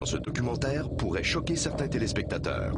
Ce documentaire pourrait choquer certains téléspectateurs.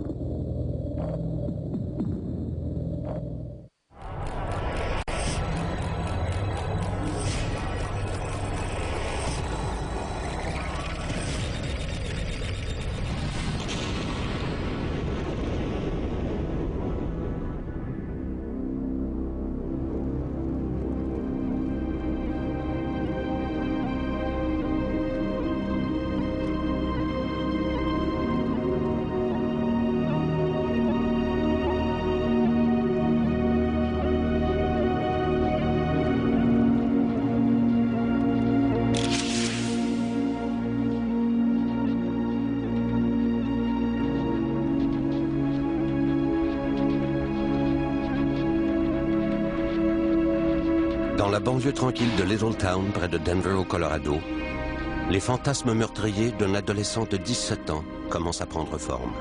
Dans la banlieue tranquille de Littletown, près de Denver au Colorado, les fantasmes meurtriers d'un adolescent de 17 ans commencent à prendre forme.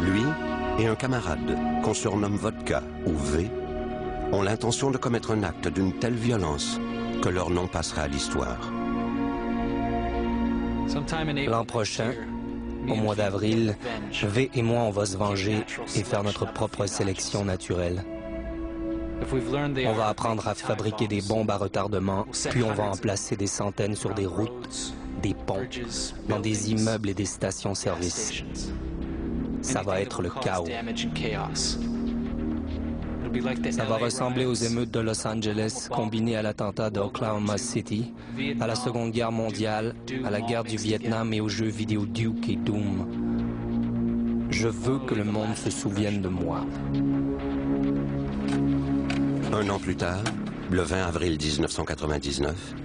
Lui et un camarade, qu'on surnomme Vodka ou V, ont l'intention de commettre un acte d'une telle violence que leur nom passera à l'histoire. L'an prochain, au mois d'avril, V et moi, on va se venger et faire notre propre sélection naturelle. On va apprendre à fabriquer des bombes à retardement, puis on va en placer des centaines sur des routes, des ponts, dans des immeubles et des stations-service. Ça va être le chaos. Ça va ressembler aux émeutes de Los Angeles, combinées à l'attentat d'Oklahoma City, à la Seconde Guerre mondiale, à la guerre du Vietnam et aux jeux vidéo Duke et Doom. Je veux que le monde se souvienne de moi. Un an plus tard, le 20 avril 1999,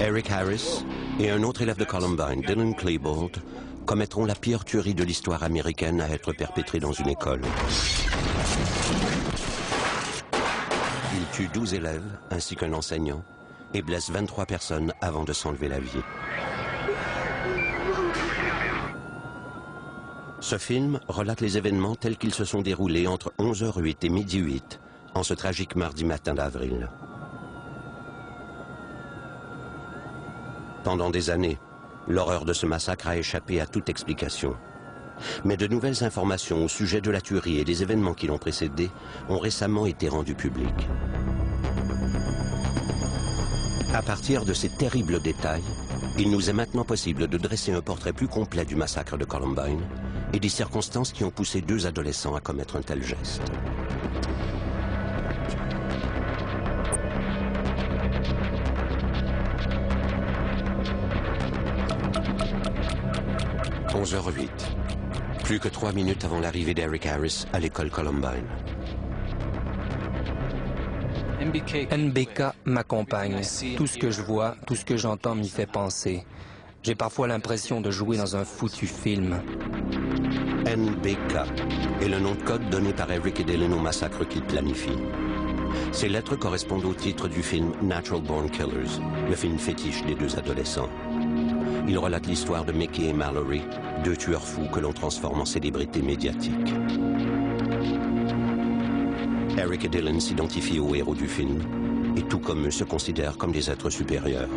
Eric Harris et un autre élève de Columbine, Dylan Klebold, commettront la pire tuerie de l'histoire américaine à être perpétrée dans une école. Ils tuent 12 élèves ainsi qu'un enseignant et blessent 23 personnes avant de s'enlever la vie. Ce film relate les événements tels qu'ils se sont déroulés entre 11h08 et midi 8 en ce tragique mardi matin d'avril. Pendant des années, l'horreur de ce massacre a échappé à toute explication. Mais de nouvelles informations au sujet de la tuerie et des événements qui l'ont précédée ont récemment été rendues publiques. À partir de ces terribles détails, il nous est maintenant possible de dresser un portrait plus complet du massacre de Columbine et des circonstances qui ont poussé deux adolescents à commettre un tel geste. « 11h08. Plus que 3 minutes avant l'arrivée d'Eric Harris à l'école Columbine. NBK m'accompagne. Tout ce que je vois, tout ce que j'entends m'y fait penser. J'ai parfois l'impression de jouer dans un foutu film. NBK est le nom de code donné par Eric et Dylan au massacre qu'ils planifient. Ces lettres correspondent au titre du film Natural Born Killers, le film fétiche des deux adolescents. Il relate l'histoire de Mickey et Mallory, deux tueurs fous que l'on transforme en célébrités médiatiques. Eric et Dylan s'identifient aux héros du film, et tout comme eux se considèrent comme des êtres supérieurs.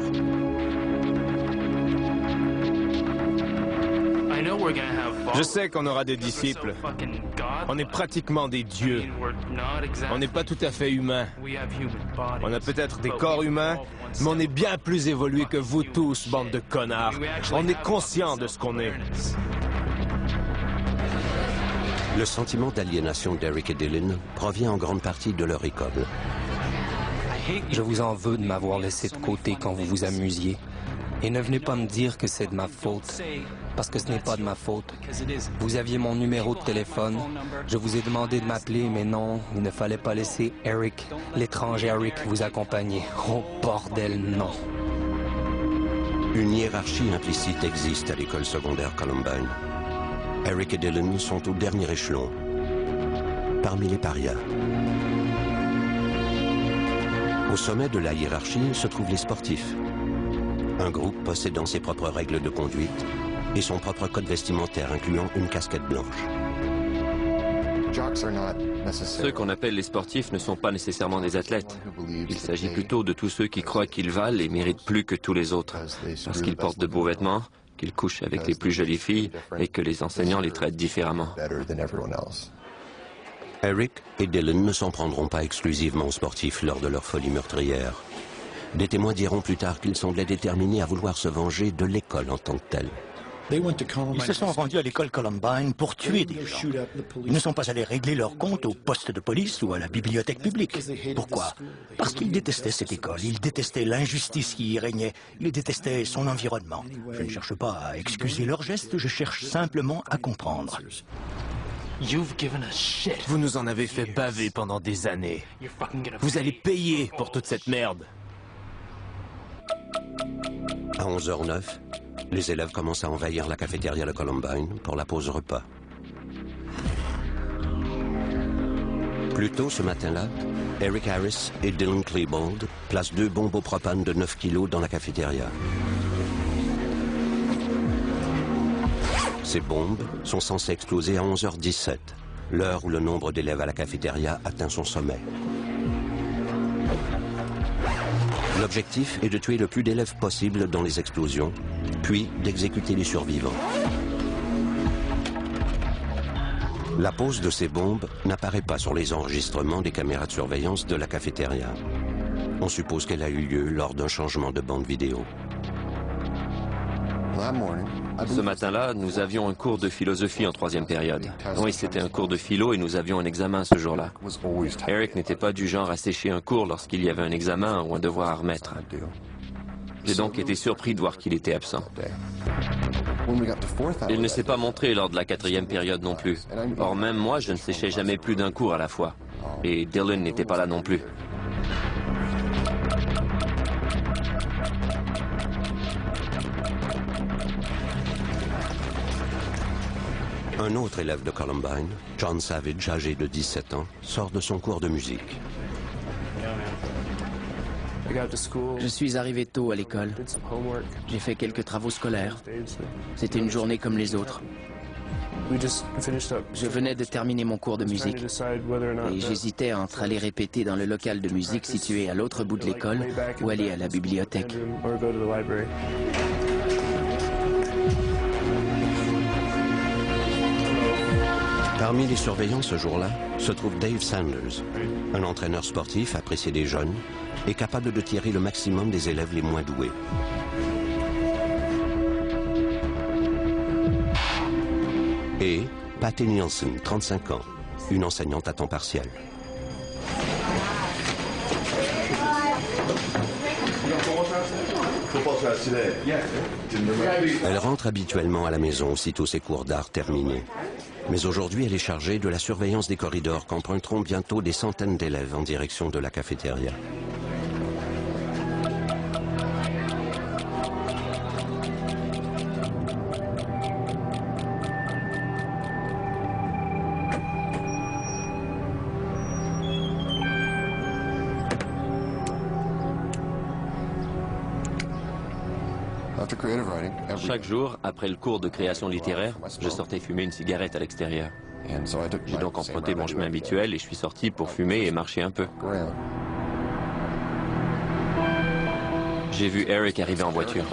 Je sais qu'on aura des disciples. On est pratiquement des dieux. On n'est pas tout à fait humains. On a peut-être des corps humains, mais on est bien plus évolué que vous tous, bande de connards. On est conscient de ce qu'on est. Le sentiment d'aliénation d'Eric et Dylan provient en grande partie de leur école. Je vous en veux de m'avoir laissé de côté quand vous vous amusiez. Et ne venez pas me dire que c'est de ma faute, parce que ce n'est pas de ma faute. Vous aviez mon numéro de téléphone, je vous ai demandé de m'appeler, mais non, il ne fallait pas laisser Eric, l'étrange Eric, vous accompagner. Oh bordel, non. Une hiérarchie implicite existe à l'école secondaire Columbine. Eric et Dylan sont au dernier échelon, parmi les parias. Au sommet de la hiérarchie se trouvent les sportifs. Un groupe possédant ses propres règles de conduite et son propre code vestimentaire incluant une casquette blanche. Ceux qu'on appelle les sportifs ne sont pas nécessairement des athlètes. Il s'agit plutôt de tous ceux qui croient qu'ils valent et méritent plus que tous les autres, parce qu'ils portent de beaux vêtements, qu'ils couchent avec les plus jolies filles et que les enseignants les traitent différemment. Eric et Dylan ne s'en prendront pas exclusivement aux sportifs lors de leur folie meurtrière. Des témoins diront plus tard qu'ils semblaient déterminés à vouloir se venger de l'école en tant que telle. Ils se sont rendus à l'école Columbine pour tuer des gens. Ils ne sont pas allés régler leur compte au poste de police ou à la bibliothèque publique. Pourquoi? Parce qu'ils détestaient cette école, ils détestaient l'injustice qui y régnait, ils détestaient son environnement. Je ne cherche pas à excuser leurs gestes, je cherche simplement à comprendre. Vous nous en avez fait baver pendant des années. Vous allez payer pour toute cette merde. À 11h09, les élèves commencent à envahir la cafétéria de Columbine pour la pause repas. Plus tôt ce matin-là, Eric Harris et Dylan Klebold placent 2 bombes au propane de 9 kilos dans la cafétéria. Ces bombes sont censées exploser à 11h17, l'heure où le nombre d'élèves à la cafétéria atteint son sommet. L'objectif est de tuer le plus d'élèves possible dans les explosions, puis d'exécuter les survivants. La pose de ces bombes n'apparaît pas sur les enregistrements des caméras de surveillance de la cafétéria. On suppose qu'elle a eu lieu lors d'un changement de bande vidéo. Ce matin-là, nous avions un cours de philosophie en 3e période. Oui, c'était un cours de philo et nous avions un examen ce jour-là. Eric n'était pas du genre à sécher un cours lorsqu'il y avait un examen ou un devoir à remettre. J'ai donc été surpris de voir qu'il était absent. Il ne s'est pas montré lors de la 4e période non plus. Or, même moi, je ne séchais jamais plus d'un cours à la fois. Et Dylan n'était pas là non plus. Un autre élève de Columbine, John Savage, âgé de 17 ans, sort de son cours de musique. Je suis arrivé tôt à l'école. J'ai fait quelques travaux scolaires. C'était une journée comme les autres. Je venais de terminer mon cours de musique et j'hésitais entre aller répéter dans le local de musique situé à l'autre bout de l'école ou aller à la bibliothèque. Parmi les surveillants ce jour-là se trouve Dave Sanders, un entraîneur sportif apprécié des jeunes et capable de tirer le maximum des élèves les moins doués. Et Patty Nielsen, 35 ans, une enseignante à temps partiel. Elle rentre habituellement à la maison aussitôt ses cours d'art terminés. Mais aujourd'hui, elle est chargée de la surveillance des corridors qu'emprunteront bientôt des centaines d'élèves en direction de la cafétéria. Chaque jour, après le cours de création littéraire, je sortais fumer une cigarette à l'extérieur. J'ai donc emprunté mon chemin habituel et je suis sorti pour fumer et marcher un peu. J'ai vu Eric arriver en voiture.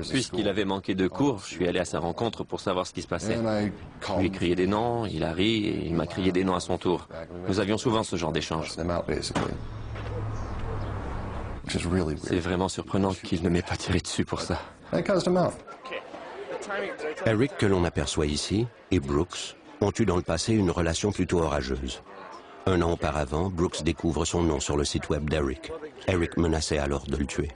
Puisqu'il avait manqué de cours, je suis allé à sa rencontre pour savoir ce qui se passait. Je lui ai crié des noms, il a ri et il m'a crié des noms à son tour. Nous avions souvent ce genre d'échange. C'est vraiment surprenant qu'il ne m'ait pas tiré dessus pour ça. Eric, que l'on aperçoit ici, et Brooks ont eu dans le passé une relation plutôt orageuse. Un an auparavant, Brooks découvre son nom sur le site web d'Eric. Eric menaçait alors de le tuer.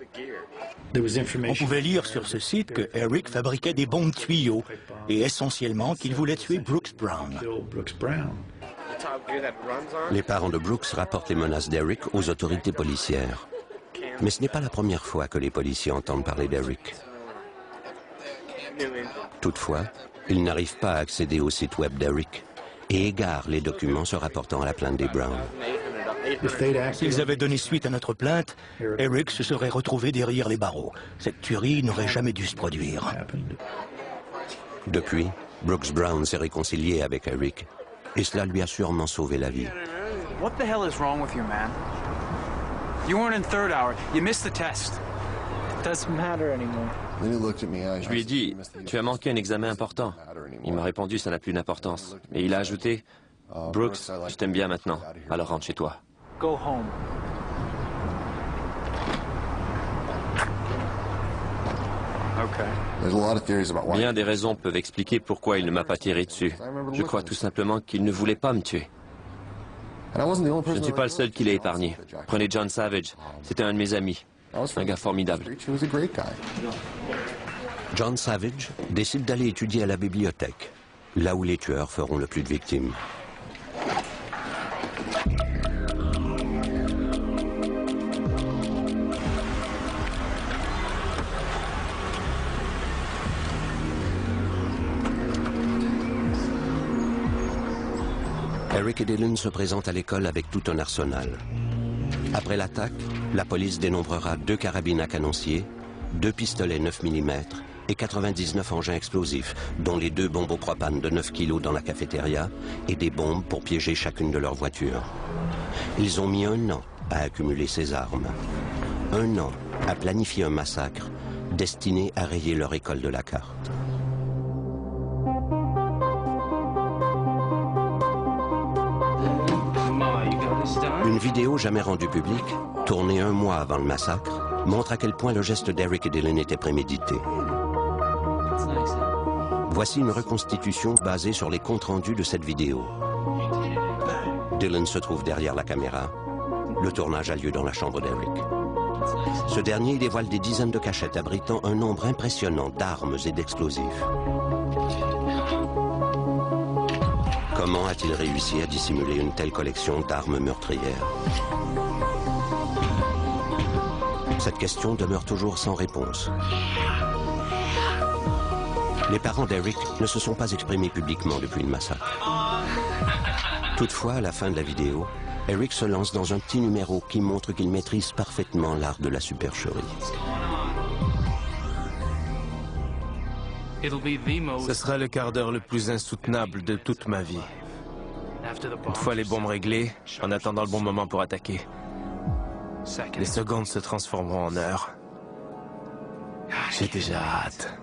On pouvait lire sur ce site que Eric fabriquait des bombes tuyaux et essentiellement qu'il voulait tuer Brooks Brown. Les parents de Brooks rapportent les menaces d'Eric aux autorités policières. Mais ce n'est pas la première fois que les policiers entendent parler d'Eric. Toutefois, ils n'arrivent pas à accéder au site web d'Eric et égarent les documents se rapportant à la plainte des Brown. S'ils avaient donné suite à notre plainte, Eric se serait retrouvé derrière les barreaux. Cette tuerie n'aurait jamais dû se produire. Depuis, Brooks Brown s'est réconcilié avec Eric et cela lui a sûrement sauvé la vie. What the hell is wrong with you, man? You weren't in third hour. You missed the test. It doesn't matter anymore. Je lui ai dit, tu as manqué un examen important. Il m'a répondu, ça n'a plus d'importance. Et il a ajouté, Brooks, je t'aime bien maintenant, alors rentre chez toi. Go home. Bien des raisons peuvent expliquer pourquoi il ne m'a pas tiré dessus. Je crois tout simplement qu'il ne voulait pas me tuer. Je ne suis pas le seul qui l'ait épargné. Prenez John Savage, c'était un de mes amis. Un gars formidable. John Savage décide d'aller étudier à la bibliothèque, là où les tueurs feront le plus de victimes. Eric et Dylan se présentent à l'école avec tout un arsenal. Après l'attaque, la police dénombrera 2 carabines à canoncier, 2 pistolets 9 mm et 99 engins explosifs, dont les 2 bombes au propane de 9 kg dans la cafétéria et des bombes pour piéger chacune de leurs voitures. Ils ont mis 1 an à accumuler ces armes. 1 an à planifier un massacre destiné à rayer leur école de la carte. Une vidéo jamais rendue publique, tournée 1 mois avant le massacre, montre à quel point le geste d'Eric et Dylan était prémédité. Voici une reconstitution basée sur les comptes rendus de cette vidéo. Dylan se trouve derrière la caméra. Le tournage a lieu dans la chambre d'Eric. Ce dernier dévoile des dizaines de cachettes abritant un nombre impressionnant d'armes et d'explosifs. Comment a-t-il réussi à dissimuler une telle collection d'armes meurtrières? Cette question demeure toujours sans réponse. Les parents d'Eric ne se sont pas exprimés publiquement depuis le massacre. Toutefois, à la fin de la vidéo, Eric se lance dans un petit numéro qui montre qu'il maîtrise parfaitement l'art de la supercherie. Ce sera le quart d'heure le plus insoutenable de toute ma vie. Une fois les bombes réglées, en attendant le bon moment pour attaquer, les secondes se transformeront en heures. J'ai déjà hâte.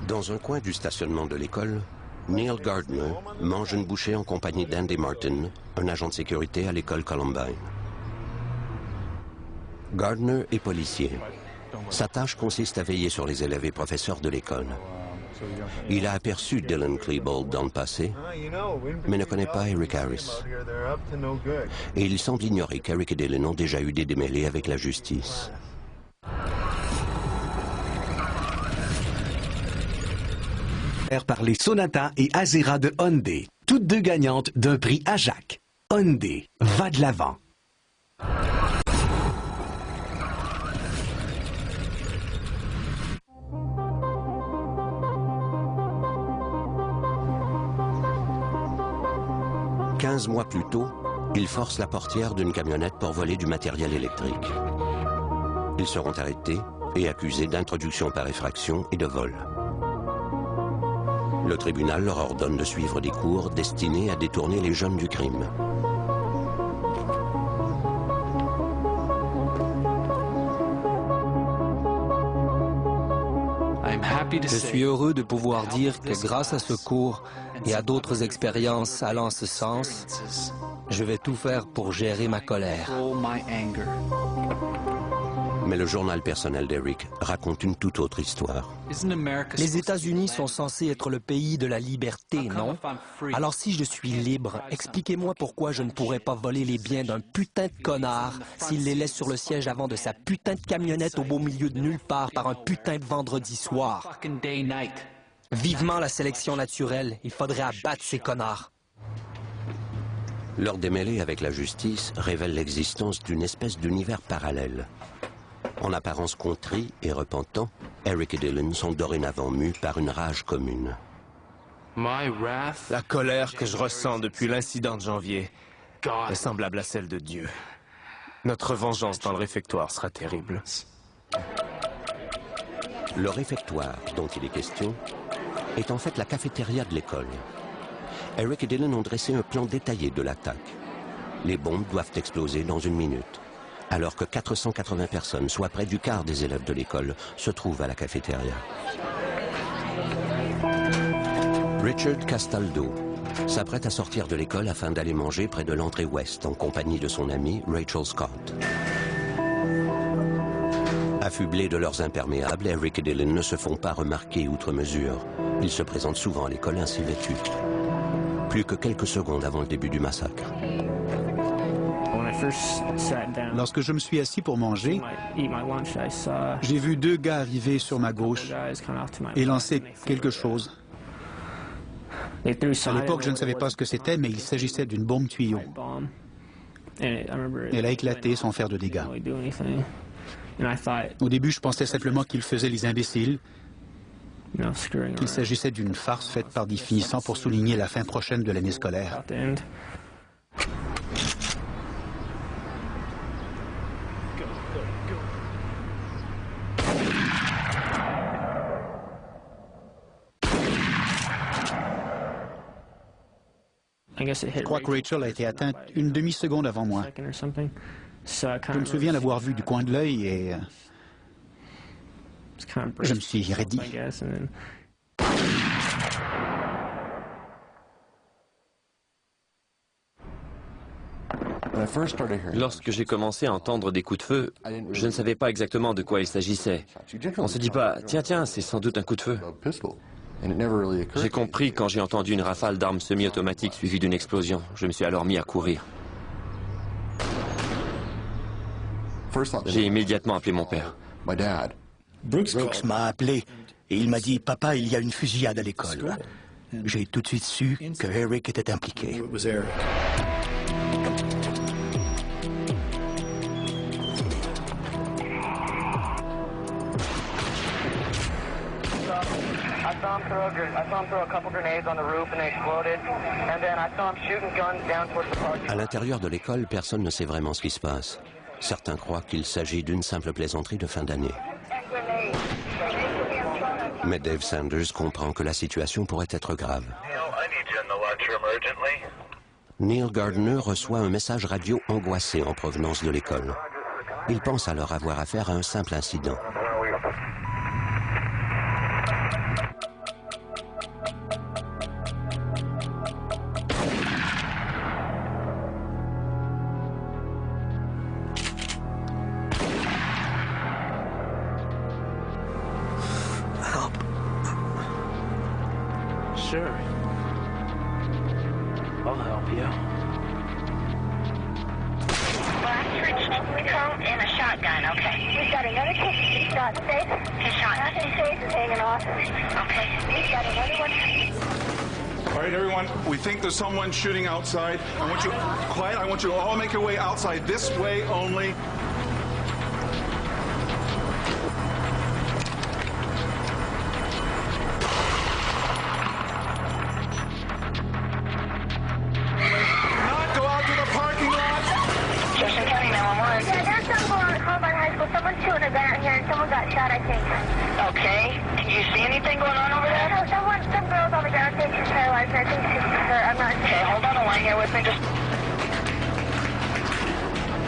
Dans un coin du stationnement de l'école, Neil Gardner mange une bouchée en compagnie d'Andy Martin, un agent de sécurité à l'école Columbine. Gardner est policier. Sa tâche consiste à veiller sur les élèves et professeurs de l'école. Il a aperçu Dylan Klebold dans le passé, mais ne connaît pas Eric Harris. Et il semble ignorer qu'Eric et Dylan ont déjà eu des démêlés avec la justice. Par les Sonata et Azera de Hyundai, toutes 2 gagnantes d'un prix Ajax. Hyundai, va de l'avant. « 15 mois plus tôt, ils forcent la portière d'une camionnette pour voler du matériel électrique. Ils seront arrêtés et accusés d'introduction par effraction et de vol. Le tribunal leur ordonne de suivre des cours destinés à détourner les jeunes du crime. Je suis heureux de pouvoir dire que grâce à ce cours et à d'autres expériences allant en ce sens, je vais tout faire pour gérer ma colère. Mais le journal personnel d'Eric raconte une toute autre histoire. Les États-Unis sont censés être le pays de la liberté, non? Alors si je suis libre, expliquez-moi pourquoi je ne pourrais pas voler les biens d'un putain de connard s'il les laisse sur le siège avant de sa putain de camionnette au beau milieu de nulle part par un putain de vendredi soir. Vivement la sélection naturelle, il faudrait abattre ces connards. Leur démêlé avec la justice révèle l'existence d'une espèce d'univers parallèle. En apparence contrit et repentant, Eric et Dylan sont dorénavant mus par une rage commune. La colère que je ressens depuis l'incident de janvier est semblable à celle de Dieu. Notre vengeance dans le réfectoire sera terrible. Le réfectoire dont il est question est en fait la cafétéria de l'école. Eric et Dylan ont dressé un plan détaillé de l'attaque. Les bombes doivent exploser dans 1 minute, alors que 480 personnes, soit près du quart des élèves de l'école, se trouvent à la cafétéria. Richard Castaldo s'apprête à sortir de l'école afin d'aller manger près de l'entrée ouest en compagnie de son amie Rachel Scott. Affublés de leurs imperméables, Eric et Dylan ne se font pas remarquer outre mesure. Ils se présentent souvent à l'école ainsi vêtus. Plus que quelques secondes avant le début du massacre. Lorsque je me suis assis pour manger, j'ai vu 2 gars arriver sur ma gauche et lancer quelque chose. À l'époque, je ne savais pas ce que c'était, mais il s'agissait d'une bombe tuyau. Elle a éclaté sans faire de dégâts. Au début, je pensais simplement qu'ils faisaient les imbéciles, qu'il s'agissait d'une farce faite par des finissants pour souligner la fin prochaine de l'année scolaire. Je crois que Rachel a été atteinte 1 demi-seconde avant moi. Je me souviens l'avoir vue du coin de l'œil et je me suis raidi. Lorsque j'ai commencé à entendre des coups de feu, je ne savais pas exactement de quoi il s'agissait. On se dit pas, tiens, c'est sans doute un coup de feu. J'ai compris quand j'ai entendu une rafale d'armes semi-automatiques suivie d'une explosion. Je me suis alors mis à courir. J'ai immédiatement appelé mon père. Brooks m'a appelé et il m'a dit « Papa, il y a une fusillade à l'école ». J'ai tout de suite su que Eric était impliqué. À l'intérieur de l'école, personne ne sait vraiment ce qui se passe. Certains croient qu'il s'agit d'une simple plaisanterie de fin d'année. Mais Dave Sanders comprend que la situation pourrait être grave. Neil Gardner reçoit un message radio angoissé en provenance de l'école. Il pense alors avoir affaire à un simple incident. Sure. I'll help you. Black coat and a shotgun, okay. We've got another kid. He's shot safe. He's shot. Nothing safe is hanging off. Okay. We've got another one. All right, everyone, we think there's someone shooting outside. I want you quiet. I want you to all make your way outside this way only.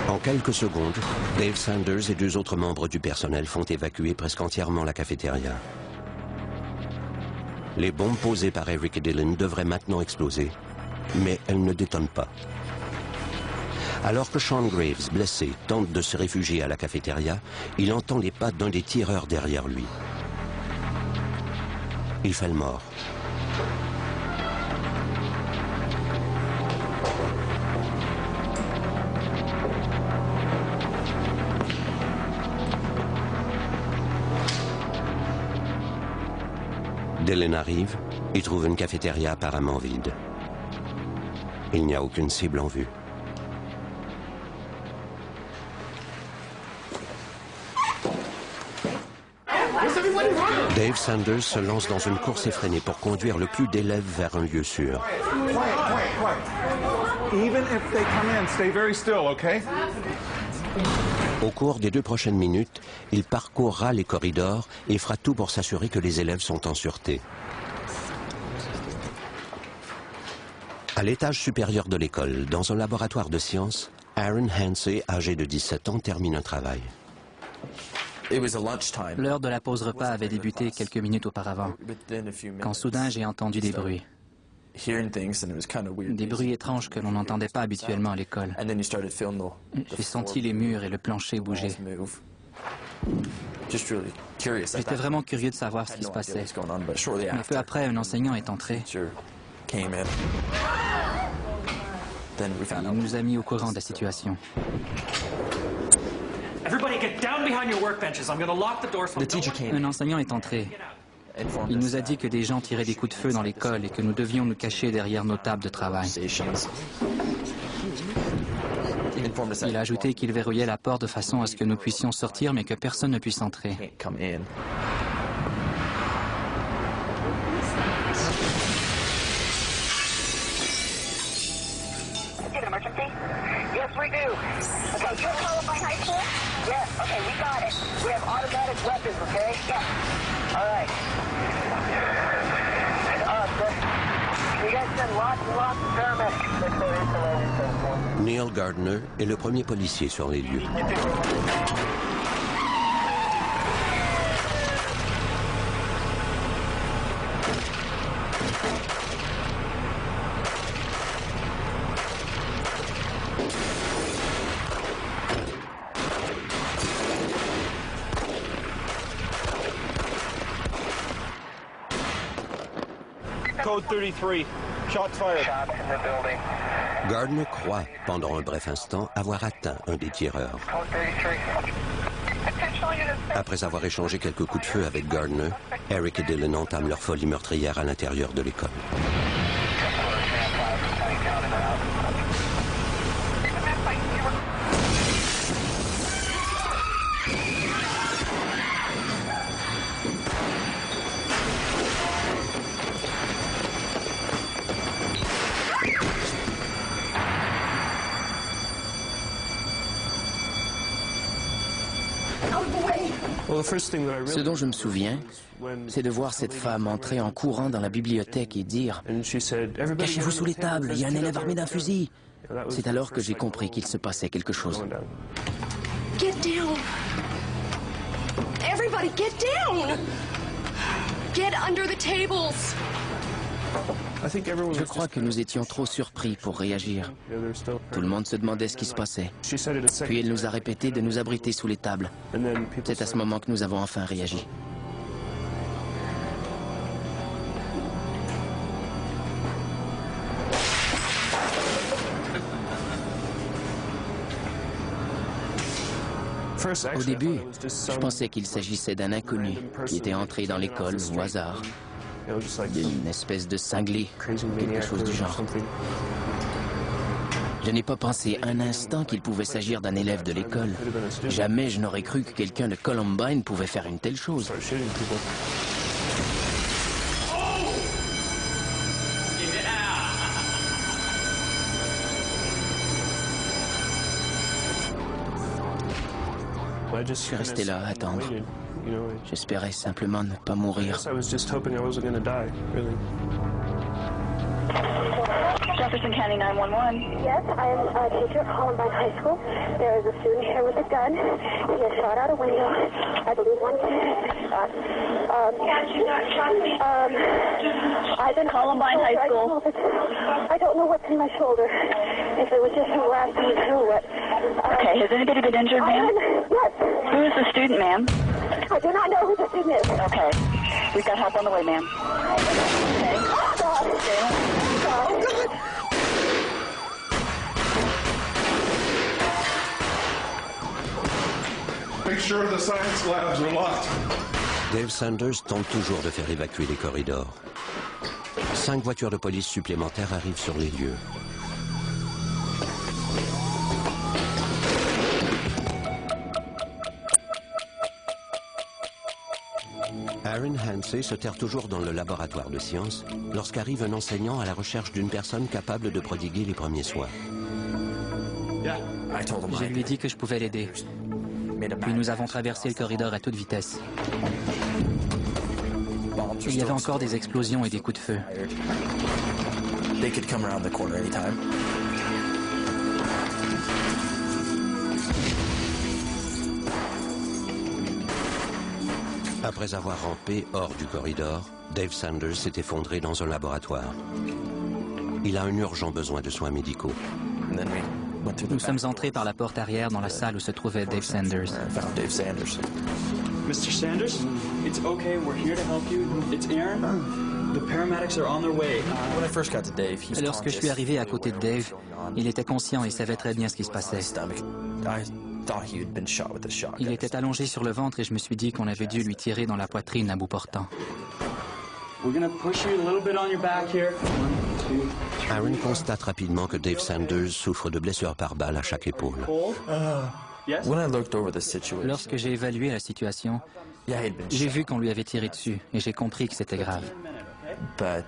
En quelques secondes, Dave Sanders et 2 autres membres du personnel font évacuer presque entièrement la cafétéria. Les bombes posées par Eric et Dylan devraient maintenant exploser, mais elles ne détonnent pas. Alors que Sean Graves, blessé, tente de se réfugier à la cafétéria, il entend les pas d'un des tireurs derrière lui. Il fait le mort. Dylan arrive et trouve une cafétéria apparemment vide. Il n'y a aucune cible en vue. Dave Sanders se lance dans une course effrénée pour conduire le plus d'élèves vers un lieu sûr. Au cours des 2 prochaines minutes, il parcourra les corridors et fera tout pour s'assurer que les élèves sont en sûreté. À l'étage supérieur de l'école, dans un laboratoire de sciences, Aaron Hansey, âgé de 17 ans, termine un travail. L'heure de la pause repas avait débuté quelques minutes auparavant, quand soudain j'ai entendu des bruits. Des bruits étranges que l'on n'entendait pas habituellement à l'école. J'ai senti les murs et le plancher bouger. J'étais vraiment curieux de savoir ce qui se passait. Mais peu après, un enseignant est entré. Il nous a mis au courant de la situation. Un enseignant est entré. Il nous a dit que des gens tiraient des coups de feu dans l'école et que nous devions nous cacher derrière nos tables de travail. Il a ajouté qu'il verrouillait la porte de façon à ce que nous puissions sortir, mais que personne ne puisse entrer. Neil Gardner est le premier policier sur les lieux. Code 33. Shots fired. Gardner croit, pendant un bref instant, avoir atteint un des tireurs. Après avoir échangé quelques coups de feu avec Gardner, Eric et Dylan entament leur folie meurtrière à l'intérieur de l'école. Ce dont je me souviens, c'est de voir cette femme entrer en courant dans la bibliothèque et dire « Cachez-vous sous les tables, il y a un élève armé d'un fusil !» C'est alors que j'ai compris qu'il se passait quelque chose. Get down! Everybody, get down! Get under the tables! Je crois que nous étions trop surpris pour réagir. Tout le monde se demandait ce qui se passait. Puis elle nous a répété de nous abriter sous les tables. C'est à ce moment que nous avons enfin réagi. Au début, je pensais qu'il s'agissait d'un inconnu qui était entré dans l'école au hasard. D'une espèce de cinglé, quelque chose du genre. Je n'ai pas pensé un instant qu'il pouvait s'agir d'un élève de l'école. Jamais je n'aurais cru que quelqu'un de Columbine pouvait faire une telle chose. Je suis resté là à attendre. J'espérais simplement ne pas mourir. Jefferson County 911. Yes, I am a teacher at Columbine High School. There is a student here with a gun. He has shot out a window. I believe one kid has been shot. I've been Columbine High School. I don't know what's in my shoulder. If it was just a blast, who what? Okay, has anybody been injured, ma'am? Yes. Who is the student, ma'am? I do not know who the student is. Okay. We've got help on the way, ma'am. Okay. Make sure the science labs are locked. Dave Sanders tente toujours de faire évacuer les corridors. 5 voitures de police supplémentaires arrivent sur les lieux. Aaron Hansey se terre toujours dans le laboratoire de sciences lorsqu'arrive un enseignant à la recherche d'une personne capable de prodiguer les premiers soins. Je lui ai dit que je pouvais l'aider. Puis nous avons traversé le corridor à toute vitesse. Il y avait encore des explosions et des coups de feu. Après avoir rampé hors du corridor, Dave Sanders s'est effondré dans un laboratoire. Il a un urgent besoin de soins médicaux. Nous sommes entrés par la porte arrière dans la salle où se trouvait Dave Sanders. Mr. Sanders, it's okay. We're here to help you. It's Aaron. The paramedics are on their way. Lorsque je suis arrivé à côté de Dave, il était conscient et savait très bien ce qui se passait. Il était allongé sur le ventre et je me suis dit qu'on avait dû lui tirer dans la poitrine à bout portant. Aaron constate rapidement que Dave Sanders souffre de blessures par balle à chaque épaule. Lorsque j'ai évalué la situation, j'ai vu qu'on lui avait tiré dessus et j'ai compris que c'était grave. Mais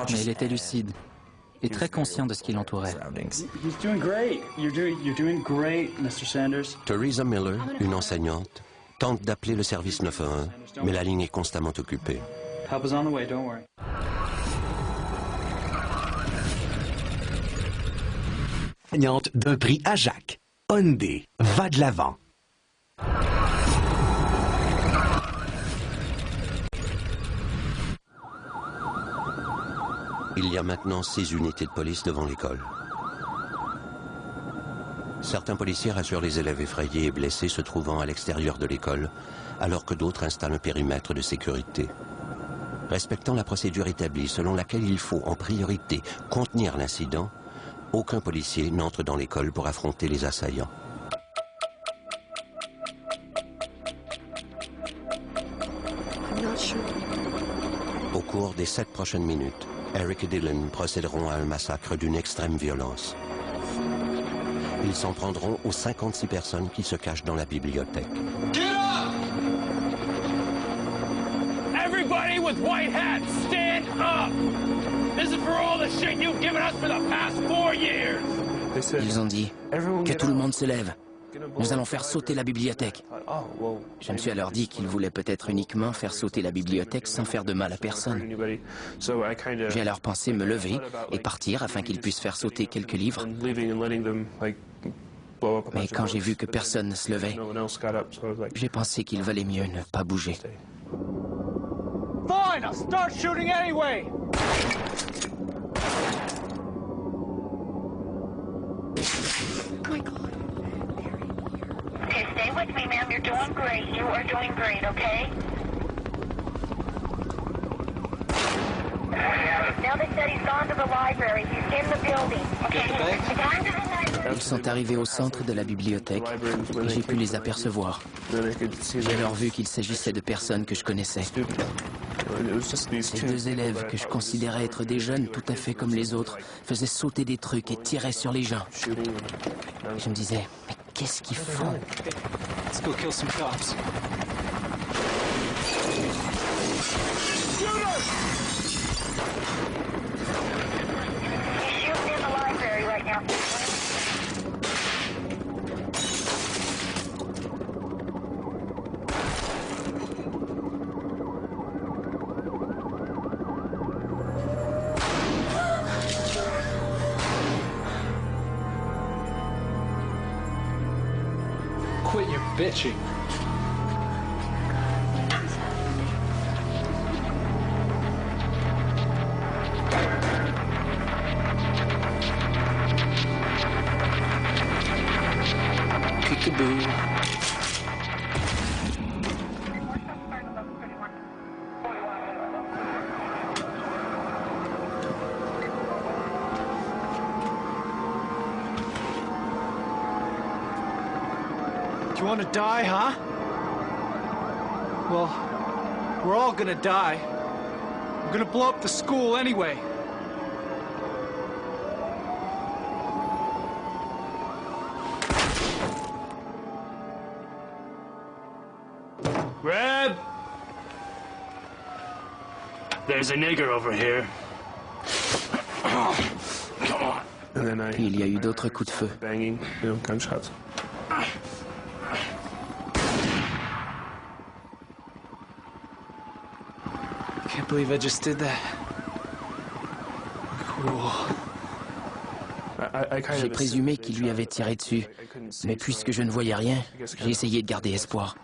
il était lucide et très conscient de ce qui l'entourait. Teresa Miller, une enseignante, tente d'appeler le service 911, mais la ligne est constamment occupée. Gagnante d'un prix Ajax. Hyundai va de l'avant. Il y a maintenant 6 unités de police devant l'école. Certains policiers rassurent les élèves effrayés et blessés se trouvant à l'extérieur de l'école, alors que d'autres installent un périmètre de sécurité. Respectant la procédure établie selon laquelle il faut en priorité contenir l'incident, aucun policier n'entre dans l'école pour affronter les assaillants. Au cours des 7 prochaines minutes, Eric et Dylan procéderont à un massacre d'une extrême violence. Ils s'en prendront aux 56 personnes qui se cachent dans la bibliothèque. Everybody with white hats, stand up! This is for all the shit you've given us for the past 4 years! Ils ont dit que tout le monde se lève. Nous allons faire sauter la bibliothèque. Je me suis alors dit qu'ils voulaient peut-être uniquement faire sauter la bibliothèque sans faire de mal à personne. J'ai alors pensé me lever et partir afin qu'ils puissent faire sauter quelques livres. Mais quand j'ai vu que personne ne se levait, j'ai pensé qu'il valait mieux ne pas bouger. Fine, I'll start shooting anyway! Okay, stay with me, ma'am. You're doing great. You are doing great, okay? Now they said he's gone to the library. He's in the building. Okay? Ils sont arrivés au centre de la bibliothèque et j'ai pu les apercevoir. J'ai alors vu qu'il s'agissait de personnes que je connaissais. Ces 2 élèves que je considérais être des jeunes tout à fait comme les autres faisaient sauter des trucs et tiraient sur les gens. Je me disais, mais qu'est-ce qu'ils font? Let's go kill some cops. He's shooting in the library right now. quit your bitching. Peekaboo. You want to die, huh? Well, we're all gonna die. We're gonna blow up the school anyway. Reb! There's a nigger over here. Puis il y a eu d'autres coups de feu. Banging, gunshots. I can't believe I just did that. Cool. J'ai présumé qu'il lui avait tiré dessus, mais puisque je ne voyais rien, j'ai essayé de garder espoir.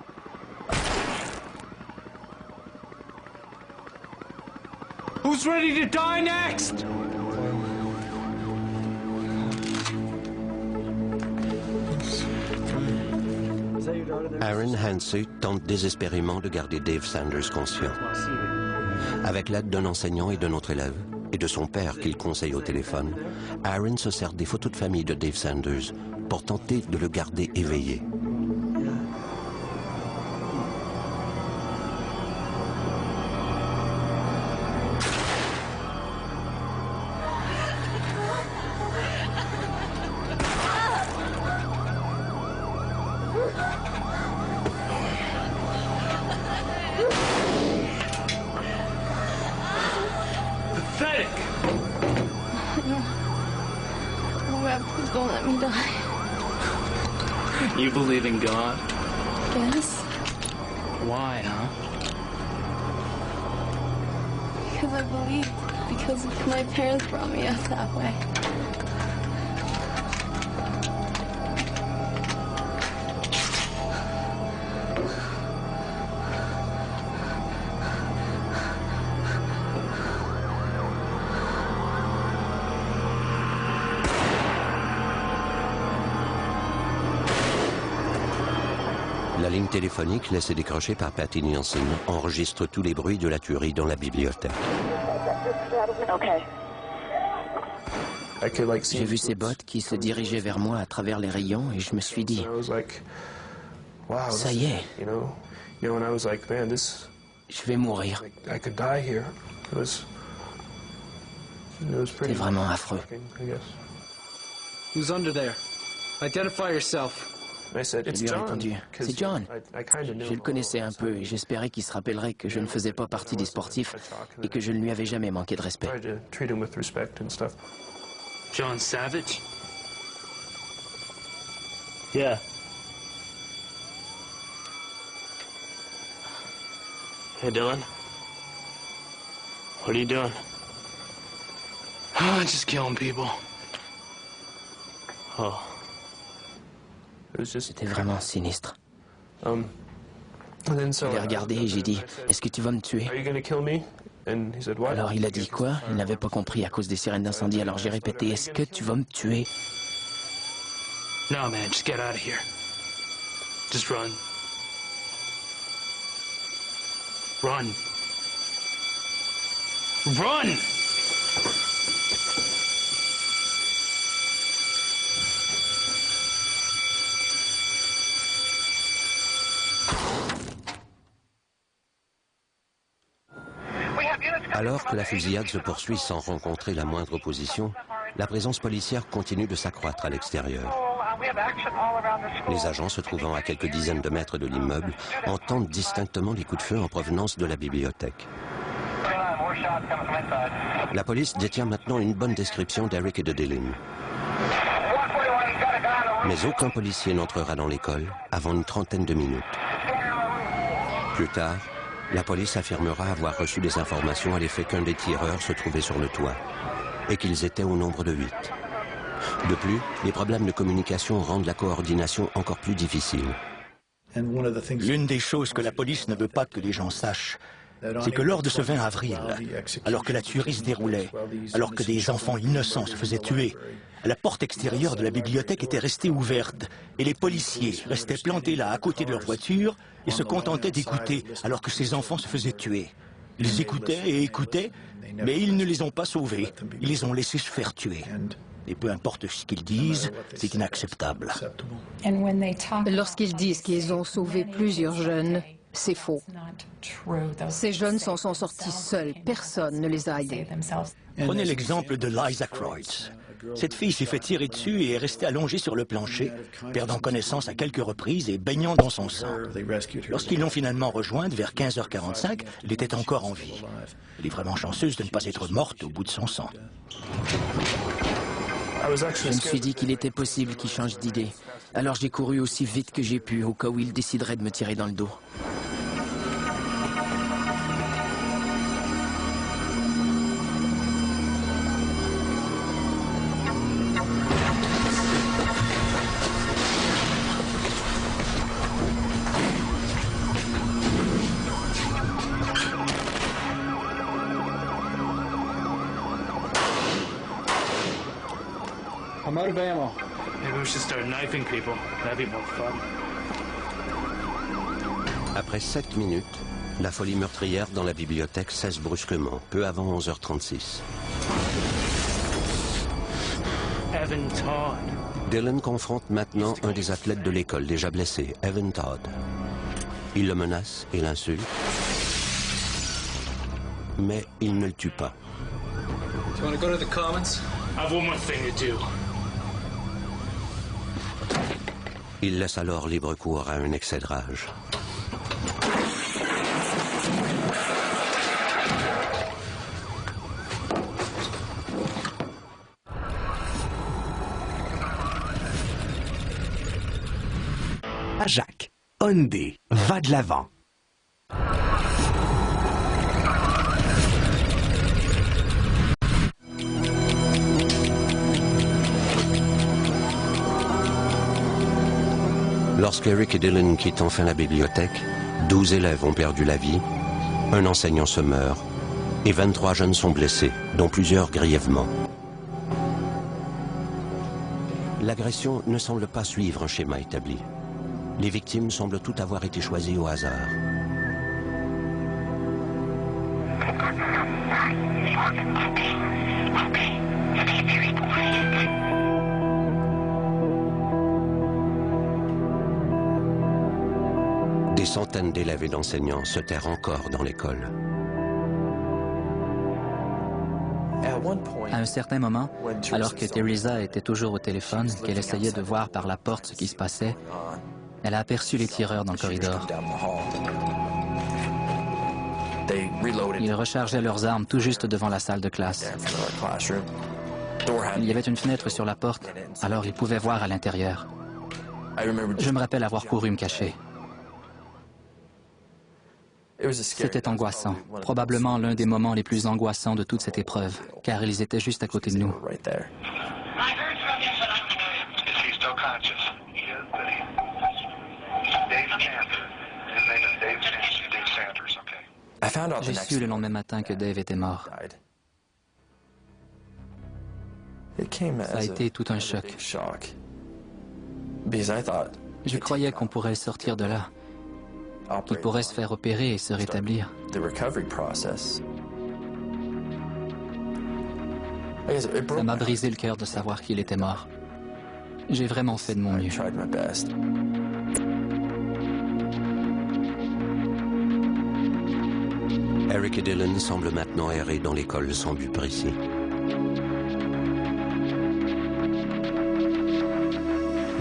Who's ready to die next? Aaron Hansey tente désespérément de garder Dave Sanders conscient. Avec l'aide d'un enseignant et d'un autre élève, et de son père qu'il conseille au téléphone, Aaron se sert des photos de famille de Dave Sanders pour tenter de le garder éveillé. Don't let me die. You believe in God? Yes. Why, huh? Because I believe. Because my parents brought me up that way. La ligne téléphonique, laissée décrochée par Patty Nielsen, enregistre tous les bruits de la tuerie dans la bibliothèque. J'ai vu ces bottes qui se dirigeaient vers moi à travers les rayons et je me suis dit, ça y est, je vais mourir. C'est vraiment affreux. Who's under there? Identify yourself. Je lui ai répondu, c'est John. Je le connaissais un peu et j'espérais qu'il se rappellerait que je ne faisais pas partie des sportifs et que je ne lui avais jamais manqué de respect. John Savage? Yeah. Hey, Dylan. What are you doing? Oh, just killing people. Oh. C'était vraiment sinistre. Je l'ai regardé et j'ai dit, est-ce que tu vas me tuer? Alors il a dit quoi? Il n'avait pas compris à cause des sirènes d'incendie, alors j'ai répété, est-ce que tu vas me tuer? No, man, just get out of here. Just run. Run. Run! Alors que la fusillade se poursuit sans rencontrer la moindre opposition, la présence policière continue de s'accroître à l'extérieur. Les agents se trouvant à quelques dizaines de mètres de l'immeuble entendent distinctement les coups de feu en provenance de la bibliothèque. La police détient maintenant une bonne description d'Eric et de Dylan. Mais aucun policier n'entrera dans l'école avant une trentaine de minutes. Plus tard, la police affirmera avoir reçu des informations à l'effet qu'un des tireurs se trouvait sur le toit et qu'ils étaient au nombre de 8. De plus, les problèmes de communication rendent la coordination encore plus difficile. L'une des choses que la police ne veut pas que les gens sachent, c'est que lors de ce 20 avril, alors que la tuerie se déroulait, alors que des enfants innocents se faisaient tuer, la porte extérieure de la bibliothèque était restée ouverte et les policiers restaient plantés là à côté de leur voiture et se contentaient d'écouter alors que ces enfants se faisaient tuer. Ils écoutaient et écoutaient, mais ils ne les ont pas sauvés. Ils les ont laissés se faire tuer. Et peu importe ce qu'ils disent, c'est inacceptable. Lorsqu'ils disent qu'ils ont sauvé plusieurs jeunes, c'est faux. Ces jeunes s'en sont sortis seuls. Personne ne les a aidés. Prenez l'exemple de Liza Kreutz. Cette fille s'est fait tirer dessus et est restée allongée sur le plancher, perdant connaissance à quelques reprises et baignant dans son sang. Lorsqu'ils l'ont finalement rejointe, vers 15h45, elle était encore en vie. Elle est vraiment chanceuse de ne pas être morte au bout de son sang. Je me suis dit qu'il était possible qu'il change d'idée. Alors j'ai couru aussi vite que j'ai pu, au cas où il déciderait de me tirer dans le dos. I'm out of ammo. Maybe we should start knifing people. That'd be more fun. Après 7 minutes, la folie meurtrière dans la bibliothèque cesse brusquement, peu avant 11h36. Evan Todd. Dylan confronte maintenant un des athlètes de l'école déjà blessé, Evan Todd. Il le menace et l'insulte, mais il ne le tue pas. Do you want to go to the Commons? I have one more thing to do. Il laisse alors libre cours à un excès de rage. Jacques, Hyundai, va de l'avant. Lorsqu'Eric et Dylan quittent enfin la bibliothèque, 12 élèves ont perdu la vie, un enseignant se meurt et 23 jeunes sont blessés, dont plusieurs grièvement. L'agression ne semble pas suivre un schéma établi. Les victimes semblent toutes avoir été choisies au hasard. Des centaines d'élèves et d'enseignants se terrent encore dans l'école. À un certain moment, alors que Teresa était toujours au téléphone, qu'elle essayait de voir par la porte ce qui se passait, elle a aperçu les tireurs dans le corridor. Ils rechargeaient leurs armes tout juste devant la salle de classe. Il y avait une fenêtre sur la porte, alors ils pouvaient voir à l'intérieur. Je me rappelle avoir couru me cacher. C'était angoissant, probablement l'un des moments les plus angoissants de toute cette épreuve, car ils étaient juste à côté de nous. J'ai su le lendemain matin que Dave était mort. Ça a été tout un choc. Je croyais qu'on pourrait sortir de là. Qu'il pourrait se faire opérer et se rétablir. Ça m'a brisé le cœur de savoir qu'il était mort. J'ai vraiment fait de mon mieux. Eric et Dylan semblent maintenant errer dans l'école sans but précis.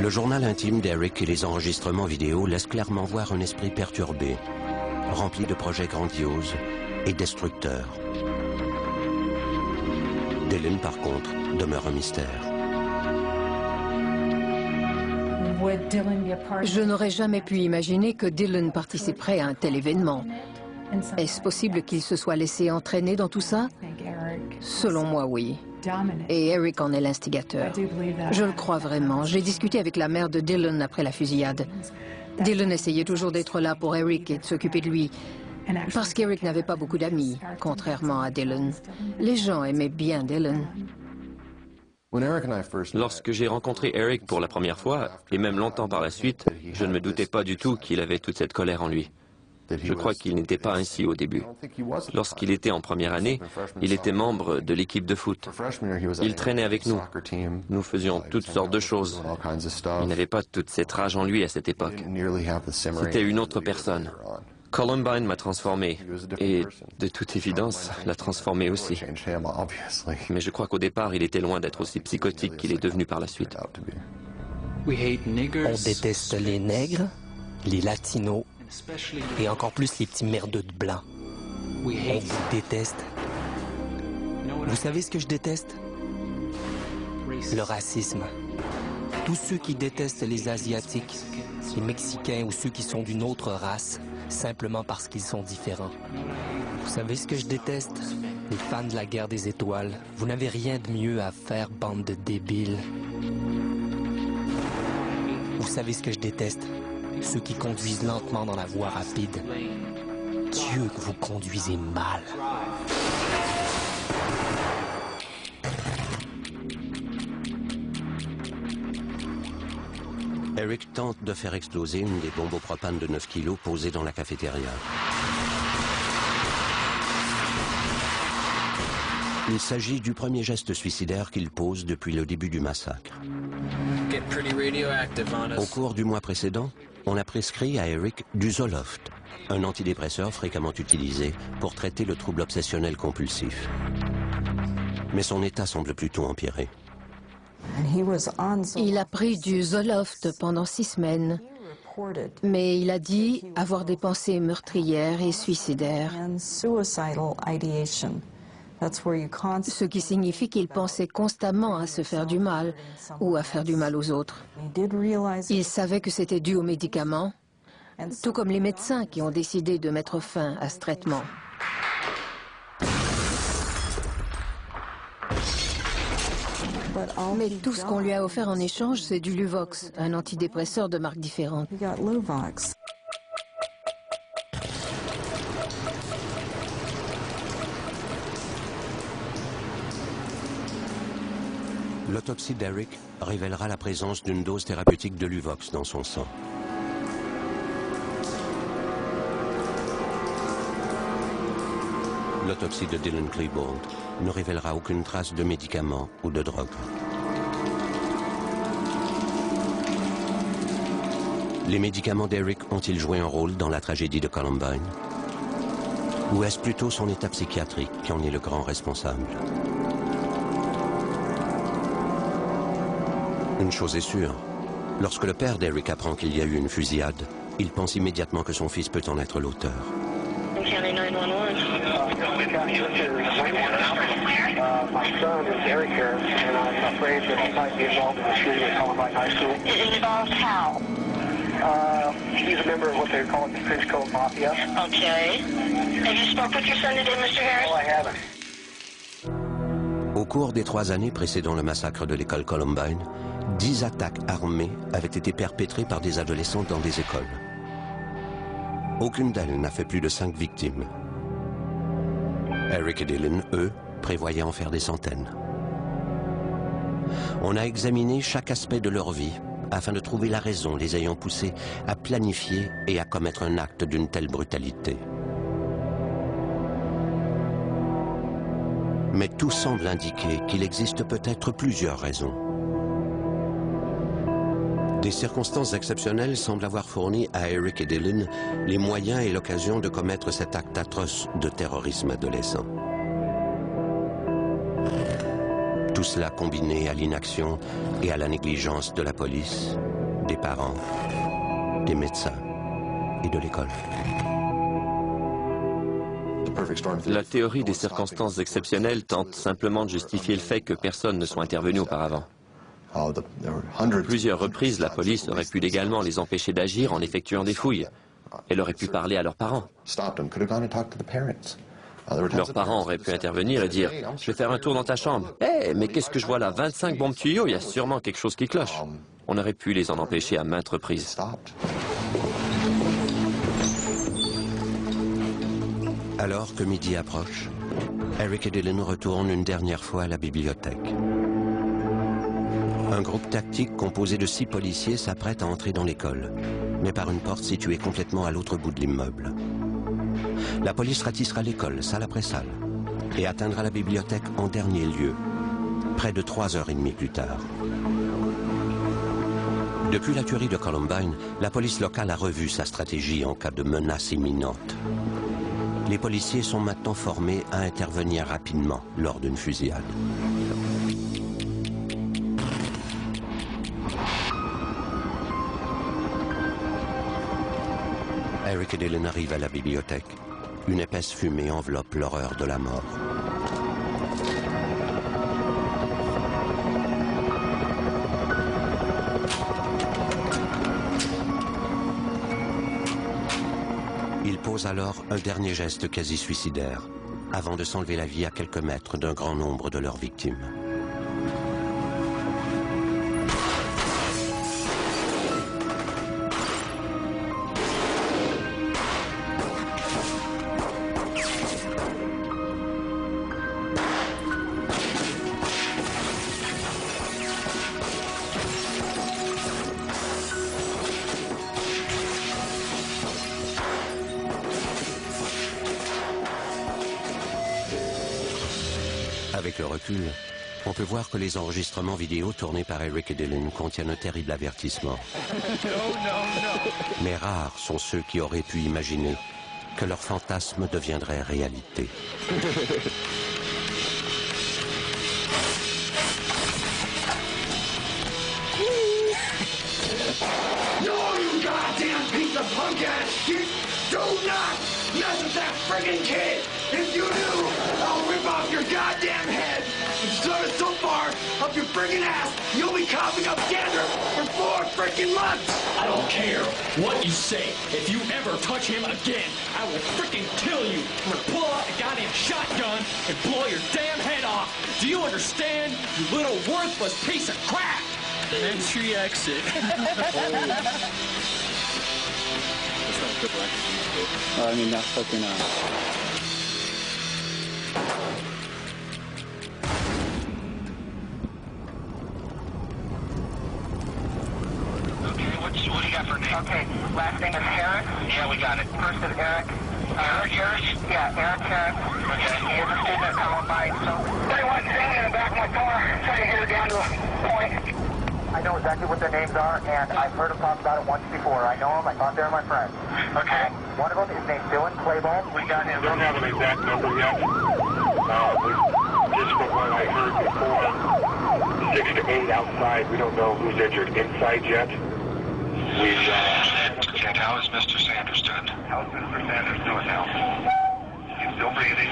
Le journal intime d'Eric et les enregistrements vidéo laissent clairement voir un esprit perturbé, rempli de projets grandioses et destructeurs. Dylan, par contre, demeure un mystère. Je n'aurais jamais pu imaginer que Dylan participerait à un tel événement. Est-ce possible qu'il se soit laissé entraîner dans tout ça? Selon moi, oui. Et Eric en est l'instigateur. Je le crois vraiment. J'ai discuté avec la mère de Dylan après la fusillade. Dylan essayait toujours d'être là pour Eric et de s'occuper de lui. Parce qu'Eric n'avait pas beaucoup d'amis, contrairement à Dylan. Les gens aimaient bien Dylan. Lorsque j'ai rencontré Eric pour la première fois, et même longtemps par la suite, je ne me doutais pas du tout qu'il avait toute cette colère en lui. Je crois qu'il n'était pas ainsi au début. Lorsqu'il était en première année, il était membre de l'équipe de foot. Il traînait avec nous. Nous faisions toutes sortes de choses. Il n'avait pas toute cette rage en lui à cette époque. C'était une autre personne. Columbine m'a transformé, et de toute évidence, l'a transformé aussi. Mais je crois qu'au départ, il était loin d'être aussi psychotique qu'il est devenu par la suite. On déteste les nègres, les latinos, et encore plus les petits merdeux de blancs. On vous déteste. Vous savez ce que je déteste? Le racisme. Tous ceux qui détestent les Asiatiques, les Mexicains ou ceux qui sont d'une autre race, simplement parce qu'ils sont différents. Vous savez ce que je déteste? Les fans de la guerre des étoiles. Vous n'avez rien de mieux à faire, bande de débiles. Vous savez ce que je déteste? Ceux qui conduisent lentement dans la voie rapide. Dieu, que vous conduisez mal. Eric tente de faire exploser une des bombes au propane de 9 kilos posées dans la cafétéria. Il s'agit du premier geste suicidaire qu'il pose depuis le début du massacre. Au cours du mois précédent, on a prescrit à Eric du Zoloft, un antidépresseur fréquemment utilisé pour traiter le trouble obsessionnel compulsif. Mais son état semble plutôt empirer. Il a pris du Zoloft pendant 6 semaines, mais il a dit avoir des pensées meurtrières et suicidaires. Ce qui signifie qu'il pensait constamment à se faire du mal ou à faire du mal aux autres. Il savait que c'était dû aux médicaments, tout comme les médecins qui ont décidé de mettre fin à ce traitement. Mais tout ce qu'on lui a offert en échange, c'est du Luvox, un antidépresseur de marques différentes. L'autopsie d'Eric révélera la présence d'une dose thérapeutique de Luvox dans son sang. L'autopsie de Dylan Klebold ne révélera aucune trace de médicaments ou de drogue. Les médicaments d'Eric ont-ils joué un rôle dans la tragédie de Columbine? Ou est-ce plutôt son état psychiatrique qui en est le grand responsable? Une chose est sûre, lorsque le père d'Eric apprend qu'il y a eu une fusillade, il pense immédiatement que son fils peut en être l'auteur. He's a member of what they're calling the French Code Mafia. Okay. Have you spoke with your son today, Mr. Harris? No, I haven't. Au cours des 3 années précédant le massacre de l'école Columbine, 10 attaques armées avaient été perpétrées par des adolescents dans des écoles. Aucune d'elles n'a fait plus de 5 victimes. Eric et Dylan, eux, prévoyaient en faire des centaines. On a examiné chaque aspect de leur vie afin de trouver la raison les ayant poussés à planifier et à commettre un acte d'une telle brutalité. Mais tout semble indiquer qu'il existe peut-être plusieurs raisons. Des circonstances exceptionnelles semblent avoir fourni à Eric et Dylan les moyens et l'occasion de commettre cet acte atroce de terrorisme adolescent. Tout cela combiné à l'inaction et à la négligence de la police, des parents, des médecins et de l'école. La théorie des circonstances exceptionnelles tente simplement de justifier le fait que personne ne soit intervenu auparavant. À plusieurs reprises, la police aurait pu légalement les empêcher d'agir en effectuant des fouilles. Elle aurait pu parler à leurs parents. Leurs parents auraient pu intervenir et dire « Je vais faire un tour dans ta chambre. Hey, mais qu'est-ce que je vois là? 25 bombes tuyaux, il y a sûrement quelque chose qui cloche. » On aurait pu les en empêcher à maintes reprises. Alors que midi approche, Eric et Dylan retournent une dernière fois à la bibliothèque. Un groupe tactique composé de 6 policiers s'apprête à entrer dans l'école, mais par une porte située complètement à l'autre bout de l'immeuble. La police ratissera l'école, salle après salle, et atteindra la bibliothèque en dernier lieu, près de 3h30 plus tard. Depuis la tuerie de Columbine, la police locale a revu sa stratégie en cas de menace imminente. Les policiers sont maintenant formés à intervenir rapidement lors d'une fusillade. Eric et Dylan arrivent à la bibliothèque. Une épaisse fumée enveloppe l'horreur de la mort. Ils posent alors un dernier geste quasi suicidaire, avant de s'enlever la vie à quelques mètres d'un grand nombre de leurs victimes. Avec le recul, on peut voir que les enregistrements vidéo tournés par Eric et Dylan contiennent un terrible avertissement. Mais rares sont ceux qui auraient pu imaginer que leur fantasme deviendrait réalité. No, you goddamn piece of punk ass shit! Do not mess with that friggin' kid! If you do, I'll rip off your goddamn head and sort it so far up your friggin' ass, you'll be coughing up dandruff for 4 friggin' months! I don't care what you say. If you ever touch him again, I will freaking kill you. I'm gonna pull out a goddamn shotgun and blow your damn head off. Do you understand, you little worthless piece of crap? Entry exit. I mean, that's fucking What do you got for name? Okay, last name is Eric. Yeah, we got it. First is Eric. Eric Harris? Yeah, Eric Harris. Okay. He is a student at Columbine, so... Anyone standing in the back of my car, trying to get her down to a point. I know exactly what their names are, and I've heard them talk about it once before. I know them. I thought they were my friends. Okay. One of them is named Dylan Clayball. We got him. We don't have an exact number yet. Just from what I heard before, 6 to 8 outside. We don't know who's injured inside yet. And how is Mr. Sanders doing? How's Mr. Sanders doing now? He's still breathing.